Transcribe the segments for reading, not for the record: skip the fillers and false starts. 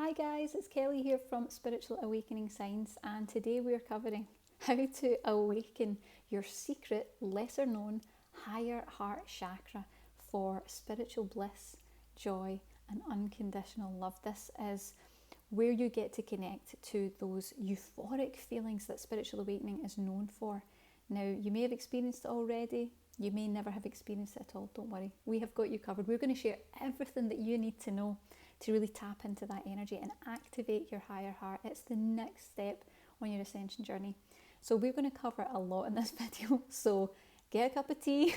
Hi guys, it's Kelly here from Spiritual Awakening Science, and today we're covering how to awaken your secret, lesser known, higher heart chakra for spiritual bliss, joy and unconditional love. This is where you get to connect to those euphoric feelings that spiritual awakening is known for. Now, you may have experienced it already, you may never have experienced it at all. Don't worry, we have got you covered. We're going to share everything that you need to know to really tap into that energy and activate your higher heart. It's the next step on your ascension journey. So we're going to cover a lot in this video. So get a cup of tea,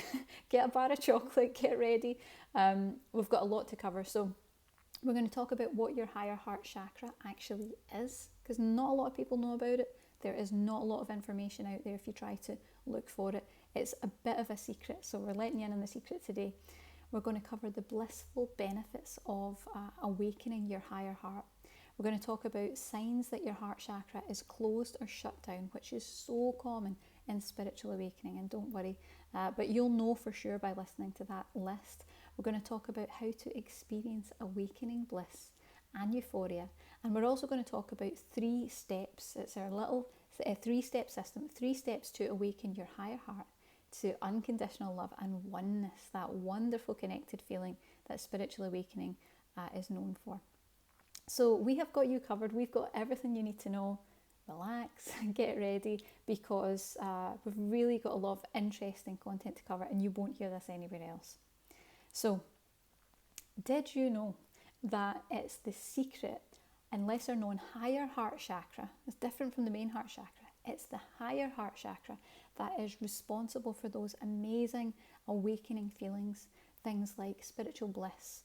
get a bar of chocolate, get ready. We've got a lot to cover. So we're going to talk about what your higher heart chakra actually is, because not a lot of people know about it. There is not a lot of information out there if you try to look for it. It's a bit of a secret, so we're letting you in on the secret today. We're going to cover the blissful benefits of awakening your higher heart. We're going to talk about signs that your heart chakra is closed or shut down, which is so common in spiritual awakening, and don't worry, but you'll know for sure by listening to that list. We're going to talk about how to experience awakening bliss and euphoria, and we're also going to talk about 3 steps. It's our little 3-step system, 3 steps to awaken your higher heart to unconditional love and oneness, that wonderful connected feeling that spiritual awakening is known for. So we have got you covered. We've got everything you need to know. Relax, get ready, because we've really got a lot of interesting content to cover, and you won't hear this anywhere else. So, did you know that it's the secret and lesser known higher heart chakra? It's different from the main heart chakra. It's the higher heart chakra that is responsible for those amazing awakening feelings, things like spiritual bliss,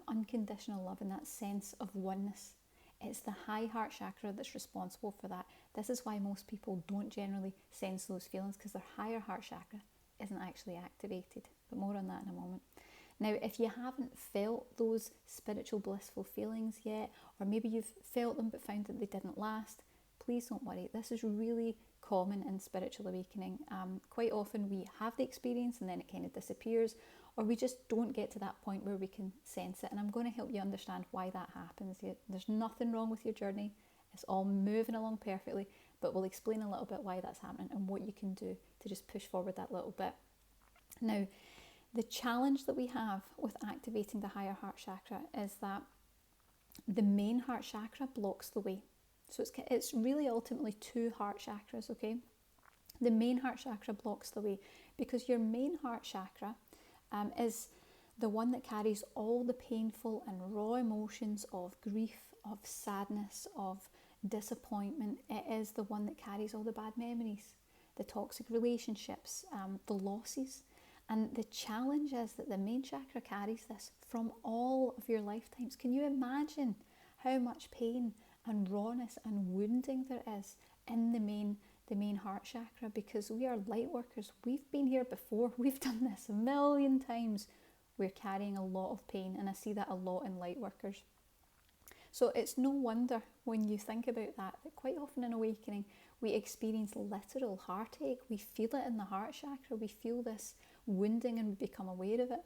unconditional love, and that sense of oneness. It's the high heart chakra that's responsible for that. This is why most people don't generally sense those feelings, because their higher heart chakra isn't actually activated. But more on that in a moment. Now, if you haven't felt those spiritual blissful feelings yet, or maybe you've felt them but found that they didn't last, please don't worry. This is really common in spiritual awakening. Quite often we have the experience and then it kind of disappears, or we just don't get to that point where we can sense it. And I'm going to help you understand why that happens. There's nothing wrong with your journey. It's all moving along perfectly, but we'll explain a little bit why that's happening and what you can do to just push forward that little bit. Now, the challenge that we have with activating the higher heart chakra is that the main heart chakra blocks the way. So it's really ultimately 2 heart chakras, okay? The main heart chakra blocks the way because your main heart chakra is the one that carries all the painful and raw emotions of grief, of sadness, of disappointment. It is the one that carries all the bad memories, the toxic relationships, the losses. And the challenge is that the main chakra carries this from all of your lifetimes. Can you imagine how much pain and rawness and wounding there is in the main heart chakra? Because we are light workers. We've been here before. We've done this a million times. We're carrying a lot of pain, and I see that a lot in light workers. So it's no wonder when you think about that quite often in awakening we experience literal heartache. We feel it in the heart chakra. We feel this wounding and we become aware of it.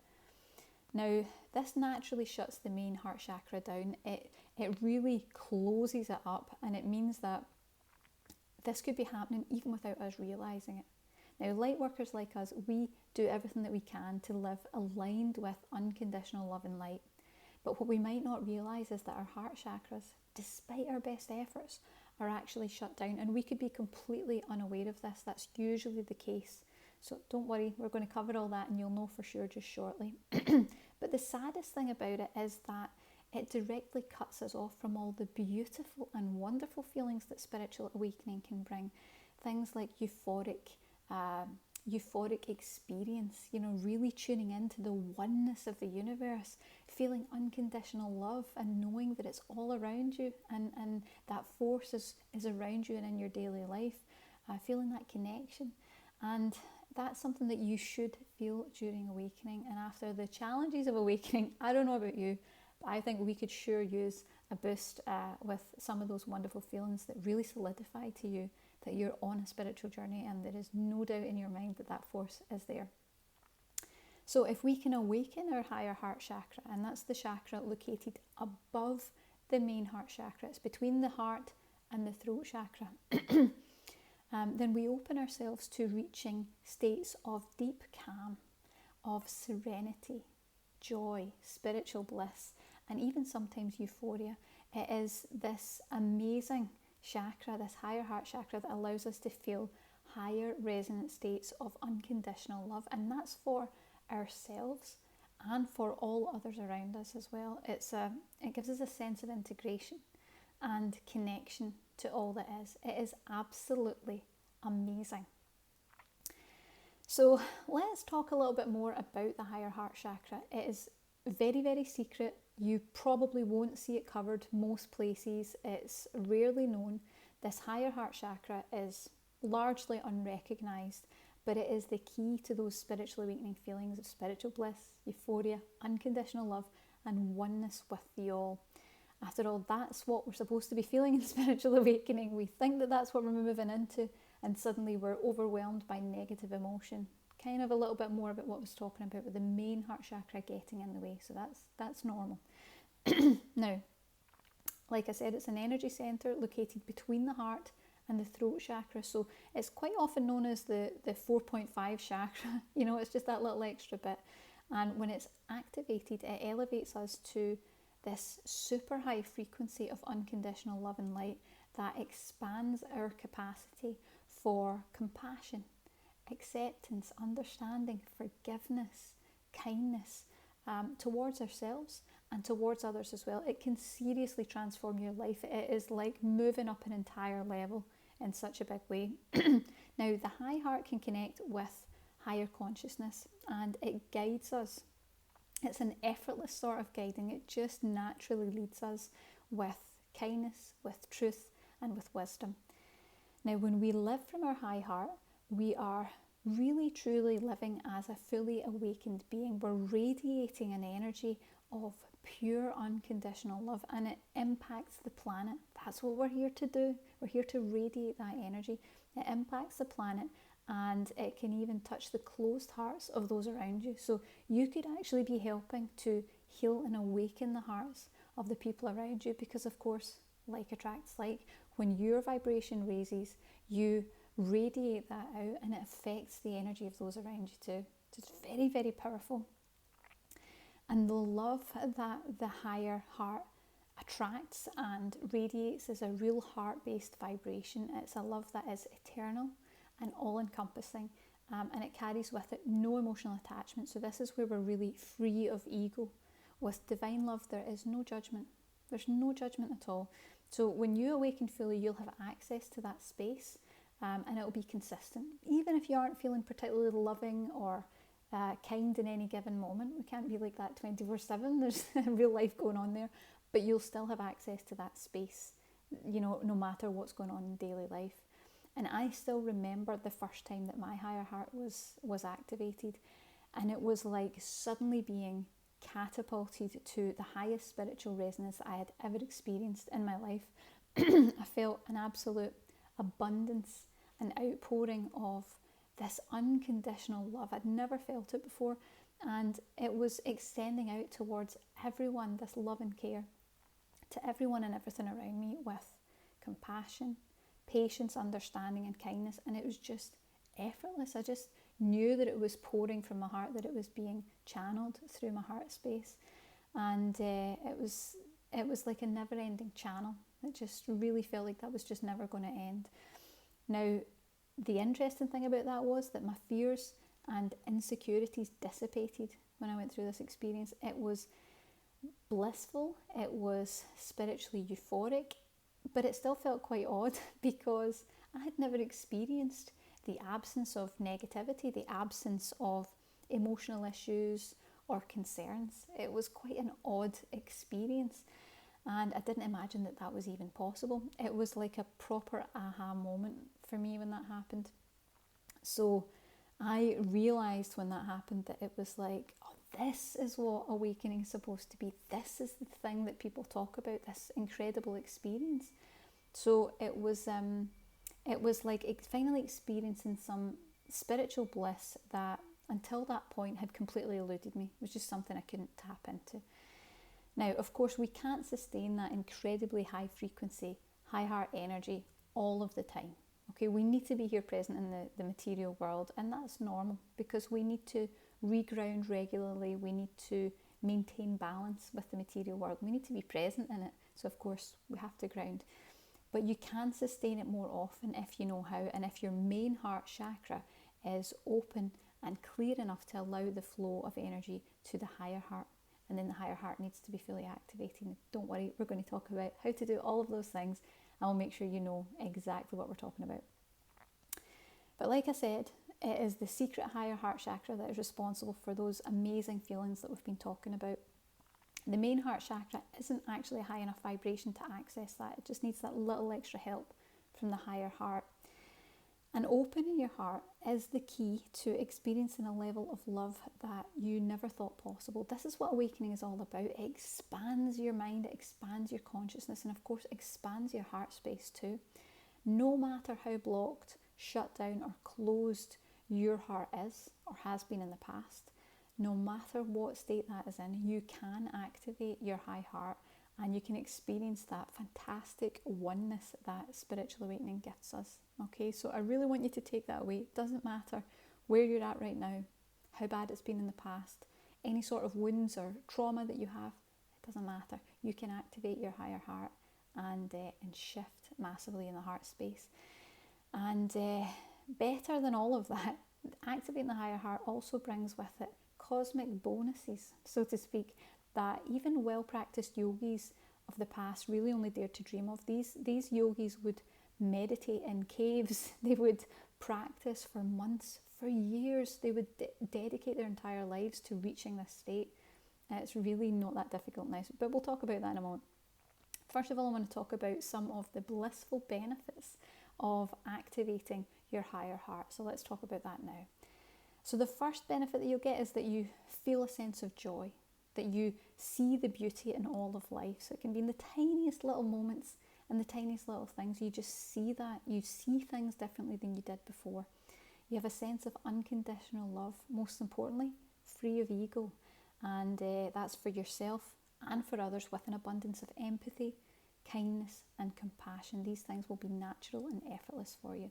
Now, this naturally shuts the main heart chakra down. It really closes it up, and it means that this could be happening even without us realising it. Now, light workers like us, we do everything that we can to live aligned with unconditional love and light. But what we might not realise is that our heart chakras, despite our best efforts, are actually shut down, and we could be completely unaware of this. That's usually the case. So don't worry, we're going to cover all that and you'll know for sure just shortly. But the saddest thing about it is that it directly cuts us off from all the beautiful and wonderful feelings that spiritual awakening can bring. Things like euphoric experience, really tuning into the oneness of the universe, feeling unconditional love and knowing that it's all around you and that force is around you and in your daily life, feeling that connection. And that's something that you should feel during awakening. And after the challenges of awakening, I don't know about you, but I think we could sure use a boost with some of those wonderful feelings that really solidify to you that you're on a spiritual journey, and there is no doubt in your mind that that force is there. So if we can awaken our higher heart chakra, and that's the chakra located above the main heart chakra. It's between the heart and the throat chakra. Then we open ourselves to reaching states of deep calm, of serenity, joy, spiritual bliss, and even sometimes euphoria. It is this amazing chakra, this higher heart chakra, that allows us to feel higher resonant states of unconditional love, and that's for ourselves and for all others around us as well. It gives us a sense of integration and connection to all that is. It is absolutely amazing. So let's talk a little bit more about the higher heart chakra. It is very, very secret. You probably won't see it covered most places. It's rarely known. This higher heart chakra is largely unrecognised, but it is the key to those spiritual awakening feelings of spiritual bliss, euphoria, unconditional love, and oneness with the all. After all, that's what we're supposed to be feeling in spiritual awakening. We think that that's what we're moving into, and suddenly we're overwhelmed by negative emotion. Kind of a little bit more about what I was talking about with the main heart chakra getting in the way. So that's normal. Now, like I said, it's an energy centre located between the heart and the throat chakra. So it's quite often known as the 4.5 chakra. You know, it's just that little extra bit. And when it's activated, it elevates us to this super high frequency of unconditional love and light that expands our capacity for compassion, acceptance, understanding, forgiveness, kindness towards ourselves and towards others as well. It can seriously transform your life. It is like moving up an entire level in such a big way. Now, the high heart can connect with higher consciousness, and it guides us. It's an effortless sort of guiding. It just naturally leads us with kindness, with truth, and with wisdom. Now, when we live from our high heart, we are really truly living as a fully awakened being. We're radiating an energy of pure unconditional love, and it impacts the planet. That's what we're here to do. We're here to radiate that energy. It impacts the planet, and it can even touch the closed hearts of those around you. So you could actually be helping to heal and awaken the hearts of the people around you, because of course, like attracts like. When your vibration raises, you radiate that out, and it affects the energy of those around you too. So it's very, very powerful. And the love that the higher heart attracts and radiates is a real heart-based vibration. It's a love that is eternal and all-encompassing, and it carries with it no emotional attachment. So this is where we're really free of ego. With divine love, there is no judgment. There's no judgment at all. So when you awaken fully, you'll have access to that space, and it'll be consistent. Even if you aren't feeling particularly loving or kind in any given moment, we can't be like that 24/7. There's real life going on there, but you'll still have access to that space, you know, no matter what's going on in daily life. And I still remember the first time that my higher heart was activated, and it was like suddenly being catapulted to the highest spiritual resonance that I had ever experienced in my life. I felt an absolute abundance, an outpouring of this unconditional love. I'd never felt it before, and it was extending out towards everyone, this love and care to everyone and everything around me, with compassion, patience, understanding, and kindness. And it was just effortless. I just knew that it was pouring from my heart, that it was being channeled through my heart space, and it was like a never-ending channel. It just really felt like that was just never going to end. Now, the interesting thing about that was that my fears and insecurities dissipated when I went through this experience. It was blissful, it was spiritually euphoric, but it still felt quite odd because I had never experienced the absence of negativity, the absence of emotional issues or concerns. It was quite an odd experience, and I didn't imagine that that was even possible. It was like a proper aha moment for me when that happened. So I realised when that happened that it was like, oh, this is what awakening is supposed to be. This is the thing that people talk about, this incredible experience. So it was like finally experiencing some spiritual bliss that until that point had completely eluded me. It was just something I couldn't tap into. Now, of course, we can't sustain that incredibly high frequency, high heart energy all of the time. Okay, we need to be here present in the material world, and that's normal because we need to reground regularly. We need to maintain balance with the material world. We need to be present in it. So, of course, we have to ground. But you can sustain it more often if you know how, and if your main heart chakra is open and clear enough to allow the flow of energy to the higher heart. And then the higher heart needs to be fully activated. Don't worry, we're going to talk about how to do all of those things. I'll make sure you know exactly what we're talking about. But like I said, it is the secret higher heart chakra that is responsible for those amazing feelings that we've been talking about. The main heart chakra isn't actually a high enough vibration to access that. It just needs that little extra help from the higher heart. And opening your heart is the key to experiencing a level of love that you never thought possible. This is what awakening is all about. It expands your mind, it expands your consciousness, and of course expands your heart space too. No matter how blocked, shut down or closed your heart is or has been in the past, no matter what state that is in, you can activate your high heart and you can experience that fantastic oneness that spiritual awakening gives us. Okay, so I really want you to take that away. It doesn't matter where you're at right now, how bad it's been in the past, any sort of wounds or trauma that you have, it doesn't matter. You can activate your higher heart and shift massively in the heart space. And better than all of that, activating the higher heart also brings with it cosmic bonuses, so to speak, that even well-practiced yogis of the past really only dared to dream of. These yogis would meditate in caves. They would practice for months, for years. They would dedicate their entire lives to reaching this state. It's really not that difficult now, but we'll talk about that in a moment. First of all, I want to talk about some of the blissful benefits of activating your higher heart. So let's talk about that now. So the first benefit that you'll get is that you feel a sense of joy, that you see the beauty in all of life. So it can be in the tiniest little moments and the tiniest little things. You just see that. You see things differently than you did before. You have a sense of unconditional love, most importantly, free of ego. And that's for yourself and for others, with an abundance of empathy, kindness and compassion. These things will be natural and effortless for you.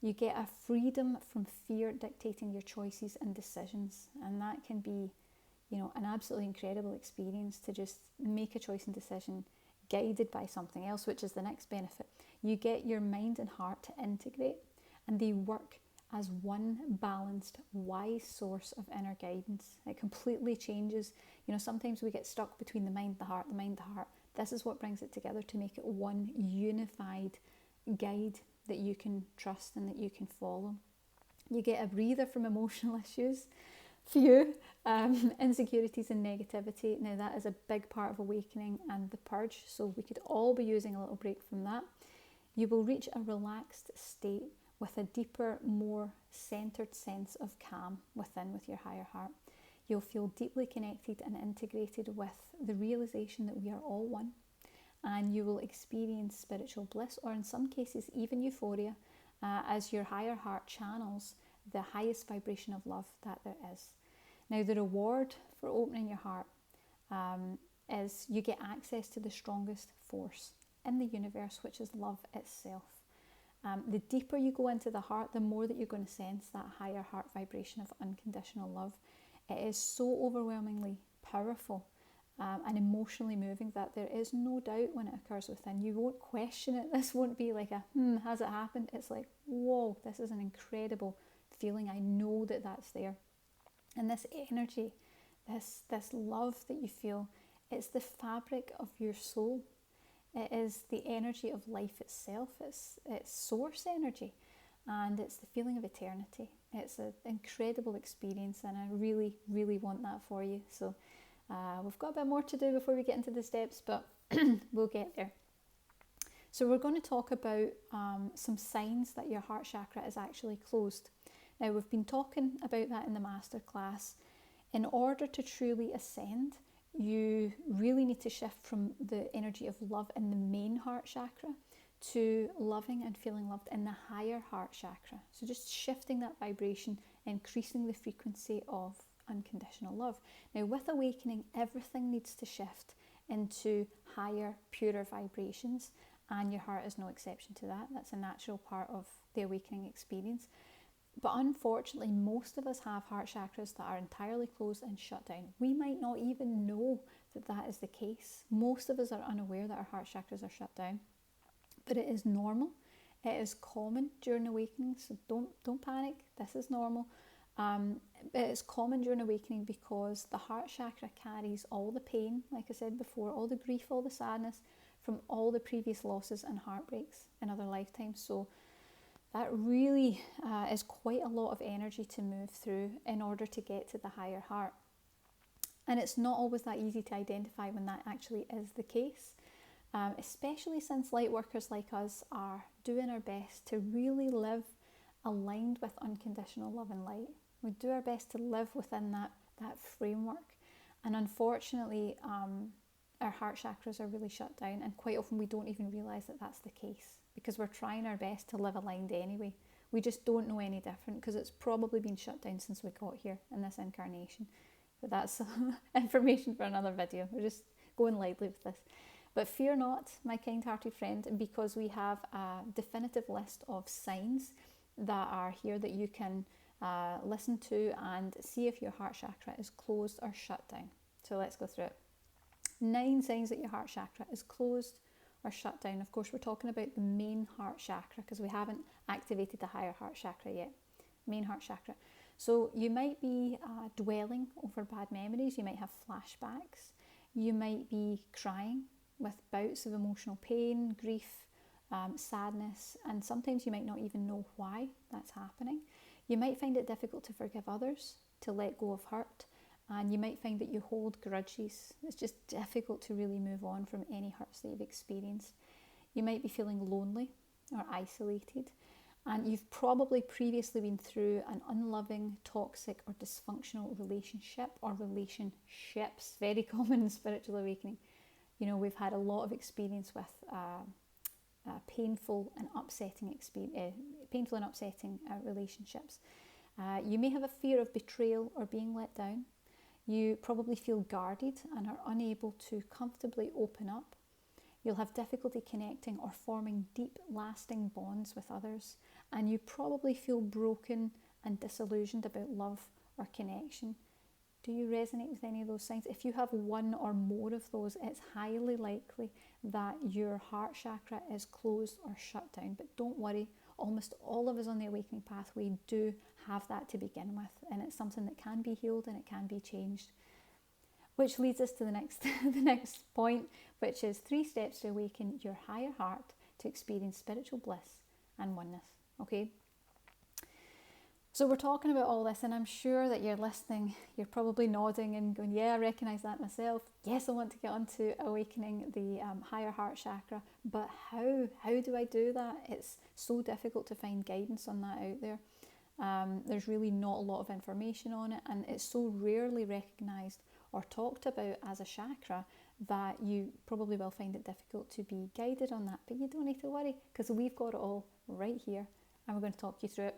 You get a freedom from fear dictating your choices and decisions, and that can be, an absolutely incredible experience to just make a choice and decision guided by something else, which is the next benefit. You get your mind and heart to integrate, and they work as one balanced, wise source of inner guidance. It completely changes. Sometimes we get stuck between the mind, the heart, the mind, the heart. This is what brings it together to make it one unified guide that you can trust and that you can follow. You get a breather from emotional issues, fear, insecurities and negativity. Now that is a big part of awakening and the purge, so we could all be using a little break from that. You will reach a relaxed state with a deeper, more centered sense of calm within with your higher heart. You'll feel deeply connected and integrated with the realization that we are all one. And you will experience spiritual bliss, or in some cases even euphoria, as your higher heart channels the highest vibration of love that there is. Now the reward for opening your heart is you get access to the strongest force in the universe, which is love itself. The deeper you go into the heart, the more that you're going to sense that higher heart vibration of unconditional love. It is so overwhelmingly powerful and emotionally moving that there is no doubt when it occurs within. You won't question it. This won't be like a, has it happened? It's like, whoa, this is an incredible feeling. I know that that's there. And this energy, this love that you feel, it's the fabric of your soul. It is the energy of life itself. It's source energy, and it's the feeling of eternity. It's an incredible experience, and I really, really want that for you. So we've got a bit more to do before we get into the steps, but we'll get there. So we're going to talk about some signs that your heart chakra is actually closed. Now, we've been talking about that in the masterclass. In order to truly ascend, you really need to shift from the energy of love in the main heart chakra to loving and feeling loved in the higher heart chakra. So just shifting that vibration, increasing the frequency of unconditional love. Now with awakening, everything needs to shift into higher, purer vibrations, and your heart is no exception to that. That's a natural part of the awakening experience. But unfortunately, most of us have heart chakras that are entirely closed and shut down. We might not even know that that is the case. Most of us are unaware that our heart chakras are shut down. But it is normal. It is common during awakening, so don't panic. This is normal. It is common during awakening because the heart chakra carries all the pain, like I said before, all the grief, all the sadness from all the previous losses and heartbreaks in other lifetimes. So that really is quite a lot of energy to move through in order to get to the higher heart. And it's not always that easy to identify when that actually is the case, especially since light workers like us are doing our best to really live aligned with unconditional love and light. We do our best to live within that framework. And unfortunately, our heart chakras are really shut down, and quite often we don't even realise that that's the case because we're trying our best to live aligned anyway. We just don't know any different because it's probably been shut down since we got here in this incarnation. But that's information for another video. We're just going lightly with this. But fear not, my kind-hearted friend, because we have a definitive list of signs that are here that you can listen to and see if your heart chakra is closed or shut down. So let's go through it. 9 signs that your heart chakra is closed or shut down. Of course, we're talking about the main heart chakra because we haven't activated the higher heart chakra yet. Main heart chakra. So you might be dwelling over bad memories. You might have flashbacks. You might be crying with bouts of emotional pain, grief, sadness, and sometimes you might not even know why that's happening. You might find it difficult to forgive others, to let go of hurt, and you might find that you hold grudges. It's just difficult to really move on from any hurts that you've experienced. You might be feeling lonely or isolated, and you've probably previously been through an unloving, toxic, or dysfunctional relationship or relationships. Very common in spiritual awakening. You know, we've had a lot of experience with painful and upsetting relationships. You may have a fear of betrayal or being let down. You probably feel guarded and are unable to comfortably open up. You'll have difficulty connecting or forming deep, lasting bonds with others, and you probably feel broken and disillusioned about love or connection. Do you resonate with any of those signs? If you have one or more of those, it's highly likely that your heart chakra is closed or shut down. But don't worry, almost all of us on the awakening pathway do have that to begin with, and it's something that can be healed and it can be changed. Which leads us to the next point, which is 3 steps to awaken your higher heart to experience spiritual bliss and oneness. Okay? So we're talking about all this, and I'm sure that you're listening, you're probably nodding and going, yeah, I recognise that myself. Yes, I want to get onto awakening the higher heart chakra, but how? How do I do that? It's so difficult to find guidance on that out there. There's really not a lot of information on it, and it's so rarely recognised or talked about as a chakra that you probably will find it difficult to be guided on that. But you don't need to worry, because we've got it all right here, and we're going to talk you through it.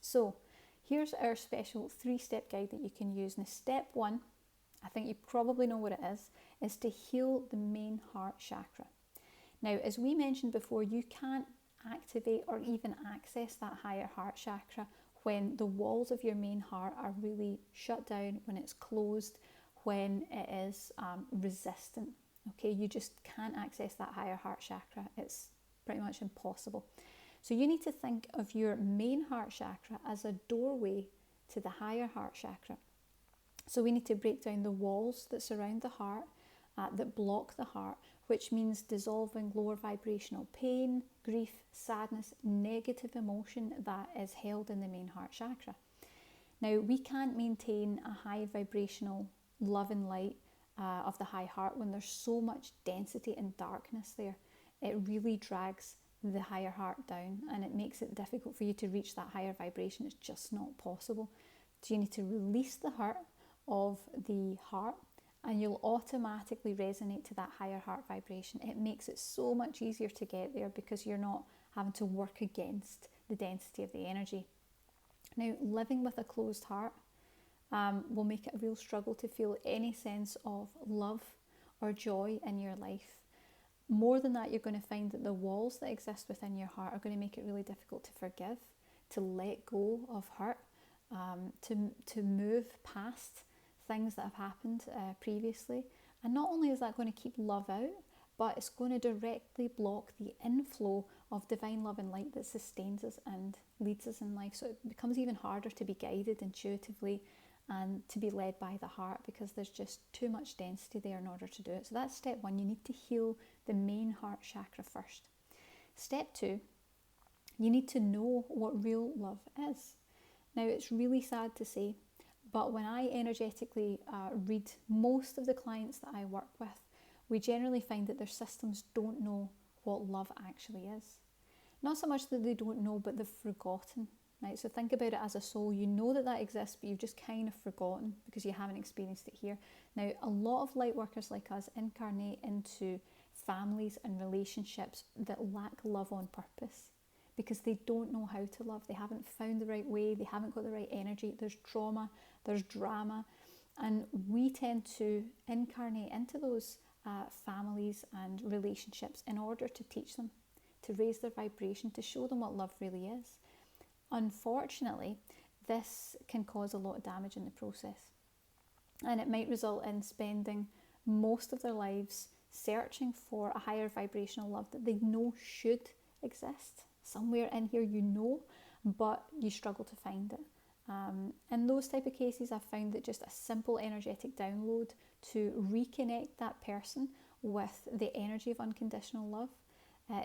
So here's our special 3-step guide that you can use. Now, step 1, I think you probably know what it is to heal the main heart chakra. Now, as we mentioned before, you can't activate or even access that higher heart chakra when the walls of your main heart are really shut down, when it's closed, when it is resistant. Okay, you just can't access that higher heart chakra. It's pretty much impossible. So you need to think of your main heart chakra as a doorway to the higher heart chakra. So we need to break down the walls that surround the heart, that block the heart, which means dissolving lower vibrational pain, grief, sadness, negative emotion that is held in the main heart chakra. Now, we can't maintain a high vibrational love and light of the high heart when there's so much density and darkness there. It really drags the higher heart down, and it makes it difficult for you to reach that higher vibration. It's just not possible. So you need to release the hurt of the heart, and you'll automatically resonate to that higher heart vibration. It makes it so much easier to get there because you're not having to work against the density of the energy. Now, living with a closed heart will make it a real struggle to feel any sense of love or joy in your life. More than that, you're going to find that the walls that exist within your heart are going to make it really difficult to forgive, to let go of hurt, to move past things that have happened previously. And not only is that going to keep love out, but it's going to directly block the inflow of divine love and light that sustains us and leads us in life. So it becomes even harder to be guided intuitively and to be led by the heart, because there's just too much density there in order to do it. So that's step one. You need to heal the main heart chakra first. Step two, you need to know what real love is. Now, it's really sad to say, but when I energetically read most of the clients that I work with, we generally find that their systems don't know what love actually is. Not so much that they don't know, but they've forgotten. Right? So think about it as a soul. You know that that exists, but you've just kind of forgotten because you haven't experienced it here. Now, a lot of light workers like us incarnate into families and relationships that lack love on purpose because they don't know how to love. They haven't found the right way. They haven't got the right energy. There's trauma, there's drama. And we tend to incarnate into those families and relationships in order to teach them, to raise their vibration, to show them what love really is. Unfortunately, this can cause a lot of damage in the process, and it might result in spending most of their lives searching for a higher vibrational love that they know should exist somewhere in here, but you struggle to find it. In those type of cases, I've found that just a simple energetic download to reconnect that person with the energy of unconditional love,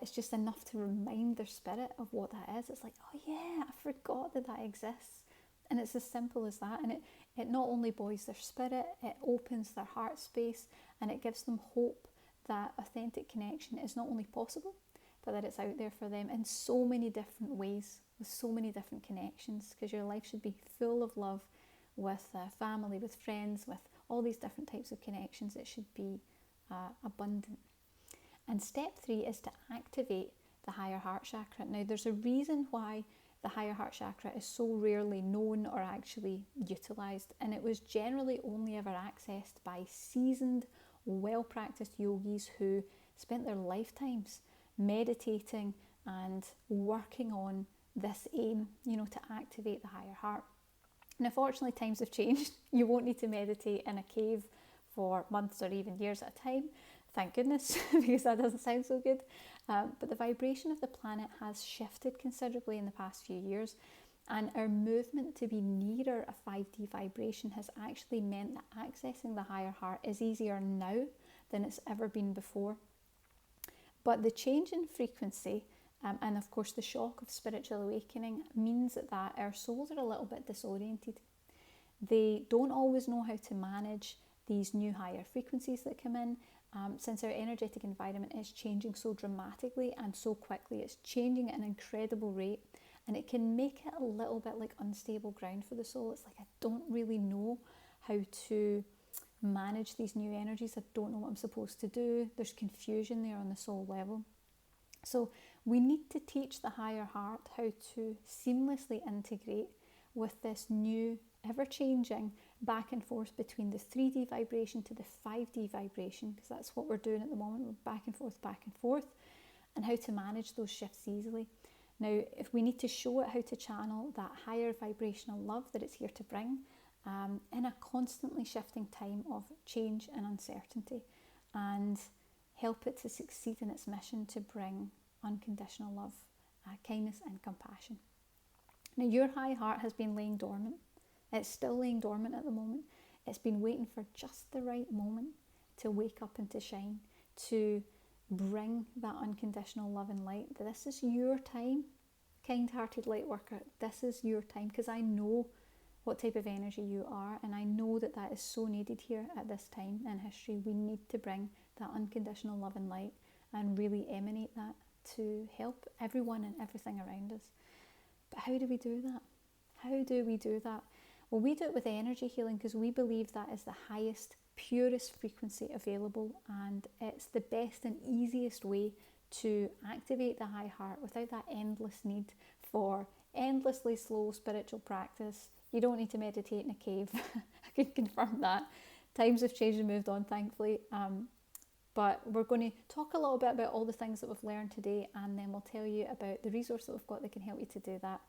it's just enough to remind their spirit of what that is. It's like, oh yeah, I forgot that exists. And it's as simple as that. And it not only buoys their spirit, it opens their heart space, and it gives them hope that authentic connection is not only possible, but that it's out there for them in so many different ways, with so many different connections, because your life should be full of love with family, with friends, with all these different types of connections. It should be abundant. And step three is to activate the higher heart chakra. Now, there's a reason why the higher heart chakra is so rarely known or actually utilised, and it was generally only ever accessed by seasoned, well-practiced yogis who spent their lifetimes meditating and working on this aim, to activate the higher heart. And unfortunately, times have changed. You won't need to meditate in a cave for months or even years at a time. Thank goodness, because that doesn't sound so good. But the vibration of the planet has shifted considerably in the past few years, and our movement to be nearer a 5D vibration has actually meant that accessing the higher heart is easier now than it's ever been before. But the change in frequency and of course the shock of spiritual awakening means that our souls are a little bit disoriented. They don't always know how to manage these new higher frequencies that come in, since our energetic environment is changing so dramatically and so quickly. It's changing at an incredible rate, and it can make it a little bit like unstable ground for the soul. It's like, I don't really know how to manage these new energies. I don't know what I'm supposed to do. There's confusion there on the soul level. So we need to teach the higher heart how to seamlessly integrate with this new, ever-changing back and forth between the 3D vibration to the 5D vibration, because that's what we're doing at the moment. We're back and forth, and how to manage those shifts easily. Now, if we need to show it how to channel that higher vibrational love that it's here to bring, in a constantly shifting time of change and uncertainty, and help it to succeed in its mission to bring unconditional love, kindness and compassion. Now, your high heart has been laying dormant. It's still laying dormant at the moment. It's been waiting for just the right moment to wake up and to shine, to bring that unconditional love and light. This is your time, kind-hearted light worker. This is your time, because I know what type of energy you are, and I know that that is so needed here at this time in history. We need to bring that unconditional love and light and really emanate that to help everyone and everything around us. But how do we do that? How do we do that? Well, we do it with energy healing, because we believe that is the highest, purest frequency available, and it's the best and easiest way to activate the high heart without that endless need for endlessly slow spiritual practice. You don't need to meditate in a cave. I can confirm that. Times have changed and moved on, thankfully. But we're going to talk a little bit about all the things that we've learned today, and then we'll tell you about the resource that we've got that can help you to do that.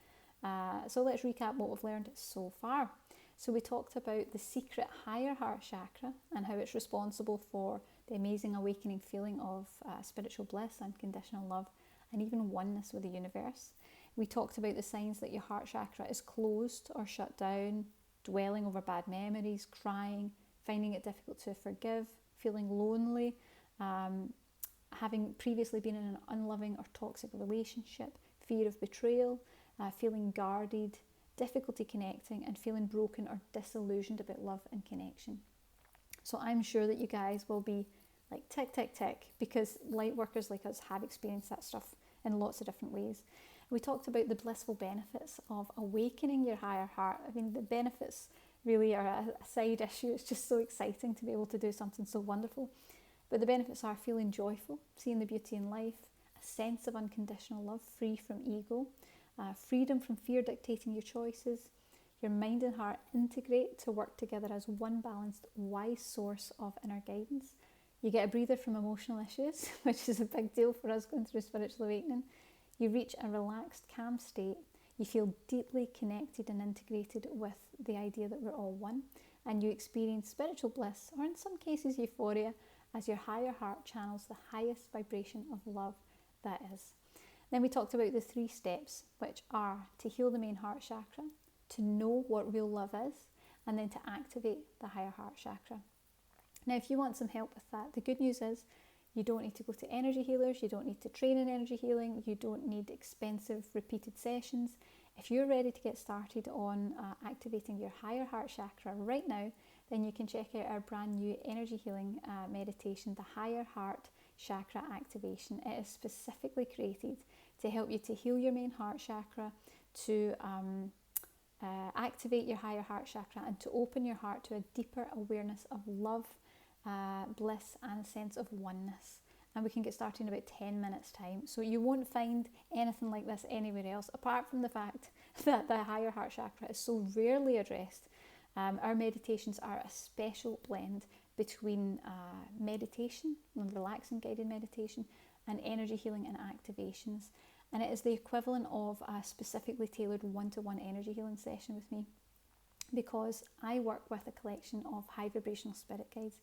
So let's recap what we've learned so far. So we talked about the secret higher heart chakra and how it's responsible for the amazing awakening feeling of spiritual bliss, unconditional love, and even oneness with the universe. We talked about the signs that your heart chakra is closed or shut down, dwelling over bad memories, crying, finding it difficult to forgive, feeling lonely, having previously been in an unloving or toxic relationship, fear of betrayal, feeling guarded, difficulty connecting, and feeling broken or disillusioned about love and connection. So I'm sure that you guys will be like tick, tick, tick, because light workers like us have experienced that stuff in lots of different ways. We talked about the blissful benefits of awakening your higher heart. I mean, the benefits really are a side issue. It's just so exciting to be able to do something so wonderful. But the benefits are feeling joyful, seeing the beauty in life, a sense of unconditional love, free from ego, freedom from fear dictating your choices. Your mind and heart integrate to work together as one balanced, wise source of inner guidance. You get a breather from emotional issues, which is a big deal for us going through spiritual awakening. You reach a relaxed, calm state. You feel deeply connected and integrated with the idea that we're all one. And you experience spiritual bliss, or in some cases euphoria, as your higher heart channels the highest vibration of love that is. Then we talked about the 3 steps, which are to heal the main heart chakra, to know what real love is, and then to activate the higher heart chakra. Now, if you want some help with that, the good news is you don't need to go to energy healers, you don't need to train in energy healing, you don't need expensive repeated sessions. If you're ready to get started on activating your higher heart chakra right now, then you can check out our brand new energy healing meditation, the Higher Heart Chakra Activation. It is specifically created to help you to heal your main heart chakra, to activate your higher heart chakra, and to open your heart to a deeper awareness of love, bliss, and a sense of oneness. And we can get started in about 10 minutes time. So you won't find anything like this anywhere else, apart from the fact that the higher heart chakra is so rarely addressed. Our meditations are a special blend between meditation, relaxing guided meditation, and energy healing and activations. And it is the equivalent of a specifically tailored one-to-one energy healing session with me, because I work with a collection of high vibrational spirit guides,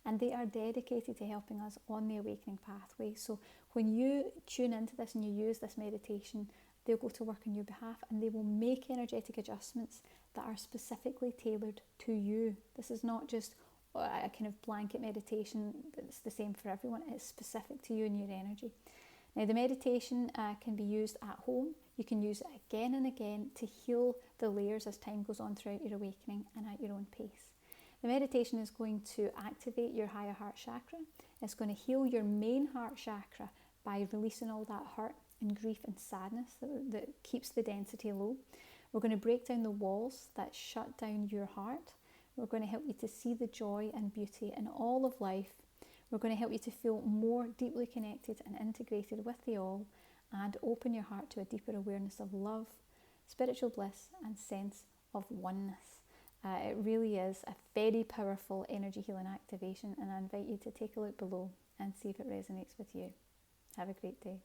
and they are dedicated to helping us on the awakening pathway. So when you tune into this and you use this meditation, they'll go to work on your behalf, and they will make energetic adjustments that are specifically tailored to you. This is not just a kind of blanket meditation that's the same for everyone. It's specific to you and your energy. Now, the meditation can be used at home. You can use it again and again to heal the layers as time goes on throughout your awakening and at your own pace. The meditation is going to activate your higher heart chakra. It's going to heal your main heart chakra by releasing all that hurt and grief and sadness that keeps the density low. We're going to break down the walls that shut down your heart. We're going to help you to see the joy and beauty in all of life. We're going to help you to feel more deeply connected and integrated with the all, and open your heart to a deeper awareness of love, spiritual bliss, and sense of oneness. It really is a very powerful energy healing activation, and I invite you to take a look below and see if it resonates with you. Have a great day.